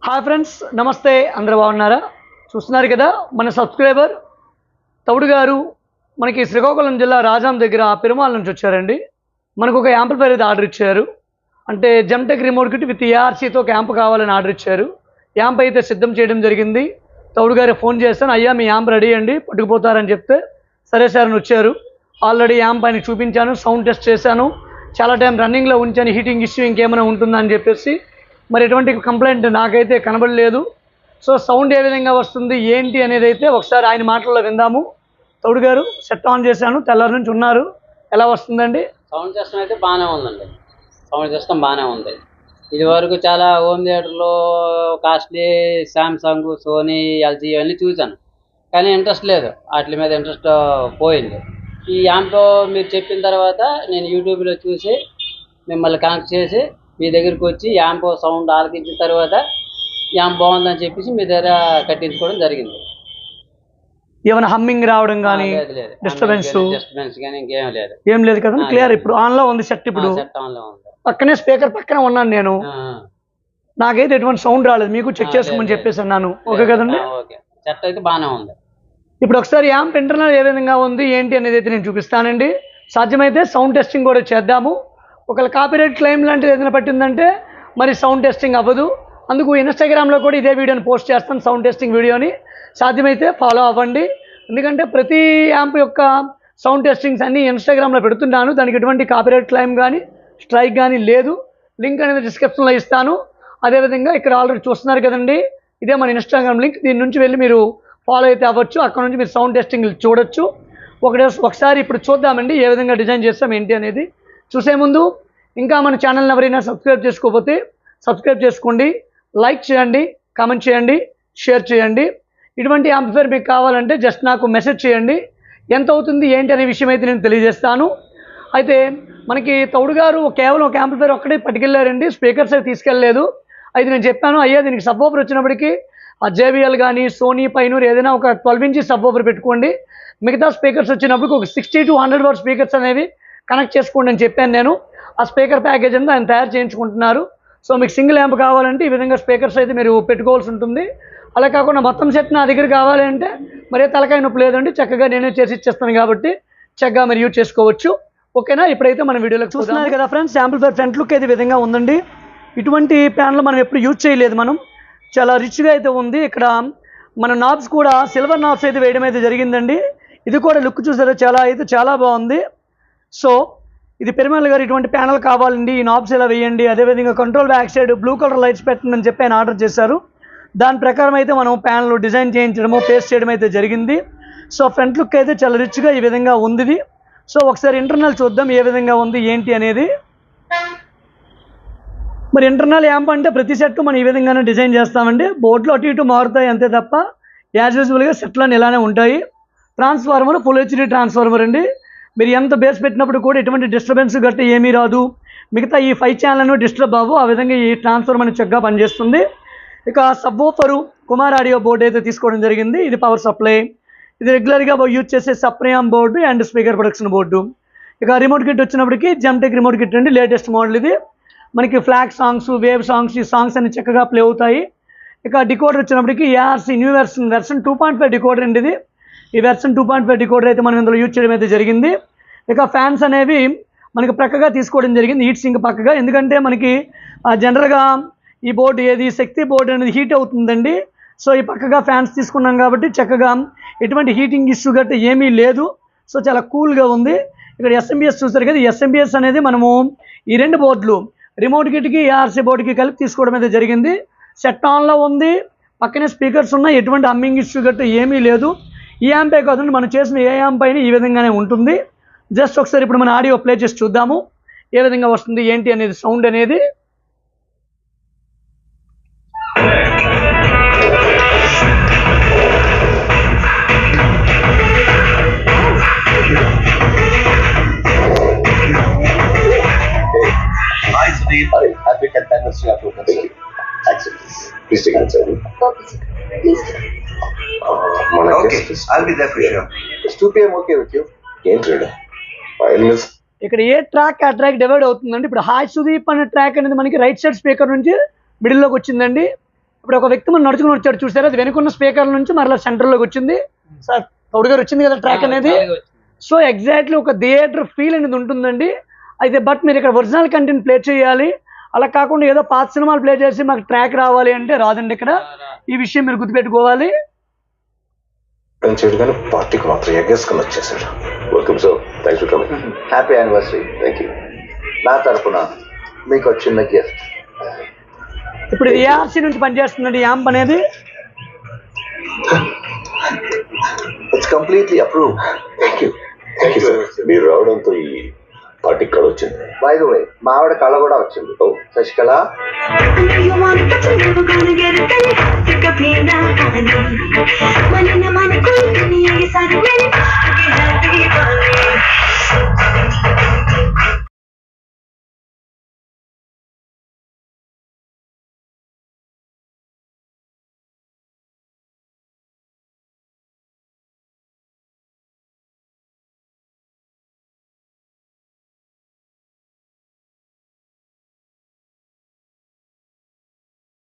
Hi friends, నమస్తే. అందరూ బాగున్నారా? చూస్తున్నారు కదా, మన సబ్స్క్రైబర్ తౌడు గారు మనకి శ్రీకాకుళం జిల్లా రాజాం దగ్గర పెరుమాళ నుంచి వచ్చారండి. మనకు ఒక యాంప్లిఫైర్ అయితే ఆర్డర్ ఇచ్చారు. అంటే జెమ్టెక్ రిమోట్ కిట్ విత్ ఏఆర్సీతో ఒక యాంప్ కావాలని ఆర్డర్ ఇచ్చారు. యాంప్ అయితే సిద్ధం చేయడం జరిగింది. తౌడు గారు ఫోన్ చేస్తాను, అయ్యా మీ యాంప్ రెడీ అండి, పట్టుకుపోతారని చెప్తే సరే సార్ అని వచ్చారు. ఆల్రెడీ యాంప్ ఆయన చూపించాను, సౌండ్ టెస్ట్ చేశాను, చాలా టైం రన్నింగ్లో ఉంచాను. హీటింగ్ ఇష్యూ ఇంకేమైనా ఉంటుందా అని చెప్పేసి మరి ఎటువంటి కంప్లైంట్ నాకైతే కనబడలేదు. సో సౌండ్ ఏ విధంగా వస్తుంది ఏంటి అనేది అయితే ఒకసారి ఆయన మాటల్లో విందాము. తౌడు గారు, సెట్ ఆన్ చేశాను, తెల్లారి నుంచి ఉన్నారు, ఎలా వస్తుందండి? సౌండ్ సిస్టమ్ అయితే బాగానే ఉందండి. సౌండ్ సిస్టమ్ బాగానే ఉంది. ఇది వరకు చాలా హోమ్ థియేటర్లో కాస్ట్లీ శాంసంగ్, సోనీ, ఎల్జీ ఇవన్నీ చూశాను, కానీ ఇంట్రెస్ట్ లేదు, వాటి మీద ఇంట్రెస్ట్ పోయింది. ఈ యాంప్ మీరు చెప్పిన తర్వాత నేను యూట్యూబ్లో చూసి మిమ్మల్ని కనెక్ట్ చేసి మీ దగ్గరికి వచ్చి యాంప్ సౌండ్ ఆలకించిన తర్వాత యాంప్ బాగుందని చెప్పేసి మీ దగ్గర కట్టించుకోవడం జరిగింది. ఏమైనా హమ్మింగ్ రావడం కానీ డిస్టర్బెన్స్ కానీ ఇంకేం లేదు, ఏం లేదు కదండి. క్లియర్ ఇప్పుడు ఆన్లో ఉంది సెట్. ఇప్పుడు సెట్ ఆన్లో ఉంది, పక్కనే స్పీకర్ పక్కనే ఉన్నాను నేను, నాకైతే ఎటువంటి సౌండ్ రాలేదు. మీకు చెక్ చేసుకోమని చెప్పేసి అన్నాను. ఓకే కదండి? ఓకే, సెట్ అయితే బాగానే ఉంది. ఇప్పుడు ఒకసారి యాంప్ ఇంటర్నల్ ఏ విధంగా ఉంది ఏంటి అనేది అయితే నేను చూపిస్తానండి. సాధ్యమైతే సౌండ్ టెస్టింగ్ కూడా చేద్దాము. ఒకవేళ కాపీరైట్ క్లెయిమ్ లాంటిది ఏదైనా పట్టిందంటే మరి సౌండ్ టెస్టింగ్ అవ్వదు. అందుకు ఇన్స్టాగ్రామ్లో కూడా ఇదే వీడియోని పోస్ట్ చేస్తాను, సౌండ్ టెస్టింగ్ వీడియోని. సాధ్యమైతే ఫాలో అవ్వండి, ఎందుకంటే ప్రతి యాంప్ యొక్క సౌండ్ టెస్టింగ్స్ అన్నీ ఇన్స్టాగ్రామ్లో పెడుతున్నాను. దానికి ఎటువంటి కాపీరైట్ క్లెయిమ్ కానీ స్ట్రైక్ కానీ లేదు. లింక్ అనేది డిస్క్రిప్షన్లో ఇస్తాను. అదేవిధంగా ఇక్కడ ఆల్రెడీ చూస్తున్నారు కదండి, ఇదే మన ఇన్స్టాగ్రామ్ లింక్. దీని నుంచి వెళ్ళి మీరు ఫాలో అయితే అవ్వచ్చు, అక్కడ నుంచి మీరు సౌండ్ టెస్టింగ్ చూడొచ్చు. ఒకసారి ఇప్పుడు చూద్దామండి ఏ విధంగా డిజైన్ చేస్తాం ఏంటి అనేది. చూసే ముందు ఇంకా మన ఛానల్ని ఎవరైనా సబ్స్క్రైబ్ చేసుకోకపోతే సబ్స్క్రైబ్ చేసుకోండి, లైక్ చేయండి, కామెంట్ చేయండి, షేర్ చేయండి. ఇటువంటి యాంప్లిఫైర్ మీకు కావాలంటే జస్ట్ నాకు మెసేజ్ చేయండి, ఎంత అవుతుంది ఏంటి అనే విషయం అయితే నేను తెలియజేస్తాను. అయితే మనకి తౌడు గారు కేవలం ఒక యాంప్లిఫైర్ ఒక్కడే పట్టుకెళ్ళారండి, స్పీకర్స్ అయితే తీసుకెళ్ళలేదు. అయితే నేను చెప్పాను, అయ్యా దీనికి సబ్ వూఫర్ వచ్చినప్పటికీ ఆ జేబీఎల్ కానీ సోనీ పైనూర్ ఏదైనా ఒక 12 ఇంచ్ సబ్ వూఫర్ పెట్టుకోండి. మిగతా స్పీకర్స్ వచ్చినప్పుడు ఒక 60 to 100 వాట్ స్పీకర్స్ అనేవి కనెక్ట్ చేసుకోండి అని చెప్పాను నేను. ఆ స్పీకర్ ప్యాకేజ్ అంతా ఆయన తయారు చేయించుకుంటున్నారు. సో మీకు సింగిల్ యాంప్ కావాలంటే ఈ విధంగా స్పీకర్స్ అయితే మీరు పెట్టుకోవాల్సి ఉంటుంది. అలా కాకుండా మొత్తం సెట్ నా దగ్గర కావాలి అంటే మరే తలకాయ నొప్పి లేదండి, చక్కగా నేనే చేసి ఇచ్చేస్తాను కాబట్టి చక్కగా మీరు యూజ్ చేసుకోవచ్చు. ఓకేనా? ఇప్పుడైతే మన వీడియోలో చూస్తున్నారు కదా ఫ్రెండ్స్, యాంప్లిఫైర్ ఫ్రంట్ లుక్ అయితే విధంగా ఉందండి. ఇటువంటి ప్యాన్లు మనం ఎప్పుడు యూజ్ చేయలేదు, మనం చాలా రిచ్గా అయితే ఉంది. ఇక్కడ మన నాబ్స్ కూడా సిల్వర్ నాబ్స్ అయితే వేయడం అయితే జరిగిందండి. ఇది కూడా లుక్ చూసారా, చాలా బాగుంది. సో ఇది పెరుమాళ్ గారు ఇటువంటి ప్యానల్ కావాలండి, ఈ నాబ్స్ ఇలా వేయండి, అదేవిధంగా control back side blue colour lights పెట్టండి అని చెప్పి ఆయన ఆర్డర్ చేశారు. దాని ప్రకారం అయితే మనం ప్యానల్ డిజైన్ చేయించడము, పేస్ట్ చేయడం అయితే జరిగింది. సో ఫ్రంట్ లుక్ అయితే చాలా రిచ్గా ఈ విధంగా ఉంది. సో ఒకసారి ఇంటర్నల్ చూద్దాం ఏ విధంగా ఉంది ఏంటి అనేది. మరి ఇంటర్నల్ యాంప్ అంటే ప్రతి సెట్ మనం ఈ విధంగానే డిజైన్ చేస్తామండి. బోర్డులో అటు ఇటు మారుతాయి అంతే తప్ప యాజ్ యూజువల్గా సెట్లన్నీ ఇలానే ఉంటాయి. ట్రాన్స్ఫార్మర్ ఫుల్ హెచ్డీ ట్రాన్స్ఫార్మర్ అండి. మీరు ఎంత బేస్ పెట్టినప్పుడు కూడా ఎటువంటి డిస్టర్బెన్స్ గట్ట ఏమీ రాదు. మిగతా ఈ 5 ఛానల్ను డిస్టర్బ్ అవ్వు, ఆ విధంగా ఈ ట్రాన్స్ఫార్మర్ చక్కగా పనిచేస్తుంది. ఇక సబ్ వూఫరు కుమార్ ఆడియో బోర్డు అయితే తీసుకోవడం జరిగింది. ఇది పవర్ సప్లై, ఇది రెగ్యులర్గా యూజ్ చేసే సప్రయామ్ board and speaker production board. ఇక రిమోట్ కిట్ వచ్చినప్పటికీ జెమ్టెక్ రిమోట్ కిట్ అండి, లేటెస్ట్ మోడల్ ఇది. మనకి ఫ్లాగ్ సాంగ్స్, వేవ్ సాంగ్స్, ఈ సాంగ్స్ అన్ని చక్కగా ప్లే అవుతాయి. ఇక డికోడర్ వచ్చినప్పటికీ ఏఆర్సీ న్యూ వెర్షన్ 2.5 డికోడర్ అండి ఇది. ఈ వెర్షన్ 2.5 డికోడర్ అయితే మనం ఇందులో యూజ్ చేయడం అయితే జరిగింది. ఇక ఫ్యాన్స్ అనేవి మనకి ప్రక్కగా తీసుకోవడం జరిగింది, హీట్ సింక్ పక్కగా. ఎందుకంటే మనకి జనరల్గా ఈ బోర్డు ఏది శక్తి బోర్డు అనేది హీట్ అవుతుందండి. సో ఈ పక్కగా ఫ్యాన్స్ తీసుకున్నాం కాబట్టి చక్కగా ఎటువంటి హీటింగ్ ఇష్యూ గట్రా ఏమీ లేదు. సో చాలా కూల్గా ఉంది. ఇక్కడ ఎస్ఎంబిఎస్ చూసారు కదా, ఎస్ఎంబిఎస్ అనేది మనము ఈ 2 బోర్డులు రిమోట్ కిట్కి ఏఆర్సీ బోర్డుకి కలిపి తీసుకోవడం అయితే జరిగింది. సెట్ ఆన్లో ఉంది, పక్కనే స్పీకర్స్ ఉన్నాయి, ఎటువంటి హమ్మింగ్ ఇష్యూ గట్రా ఏమీ లేదు. ఈ యాంపే కాదండి, మనం చేసిన ఏ యాంప్ అయినా ఈ విధంగానే ఉంటుంది. జస్ట్ ఒకసారి ఇప్పుడు మన ఆడియో ప్లే చేసి చూద్దాము ఏ విధంగా వస్తుంది ఏంటి అనేది సౌండ్ అనేది. Hi Sudeep, happy 10th anniversary of your concert. Accept this. Please take it, sir. Okay, sir. Please. Okay, I'll be there for sure. It's 2 p.m. okay with you? Ain't ready. ఇక్కడ ఏ track ఆ track divide అవుతుందండి. ఇప్పుడు hi Sudeep అనే track అనేది మనకి right side speaker నుంచి మిడిల్లోకి వచ్చిందండి. ఇప్పుడు ఒక వ్యక్తి మనం నడుచుకుని వచ్చాడు చూసారా, అది వెనుకున్న స్పీకర్ల నుంచి మరలా సెంటర్లోకి వచ్చింది. సార్ తౌడు గారు వచ్చింది కదా ట్రాక్ అనేది. సో ఎగ్జాక్ట్లీ ఒక థియేటర్ ఫీల్ అనేది ఉంటుందండి. అయితే బట్ మీరు ఇక్కడ ఒరిజినల్ కంటెంట్ ప్లే చేయాలి. అలా కాకుండా ఏదో పాత సినిమాలు ప్లే చేసి మాకు ట్రాక్ రావాలి అంటే రాదండి. ఇక్కడ ఈ విషయం మీరు గుర్తుపెట్టుకోవాలి. చేయడు కానీ పార్టీకి మాత్రం ఎగ్గేసుకొని వచ్చేసాడు. Welcome sir, thanks for coming. Happy anniversary. Thank you. నా తరఫున మీకు చిన్న గిఫ్ట్. ఇప్పుడు ఇది ఏఆర్సీ నుంచి పనిచేస్తుందండి యాంప్ అనేది. It's completely approve. Thank you. Thank you sir. మీరు రావడంతో ఈ పార్టీకి కళ వచ్చింది. బై ద వే మా ఆవిడ కళ కూడా వచ్చింది. ఓ శశికళ. మన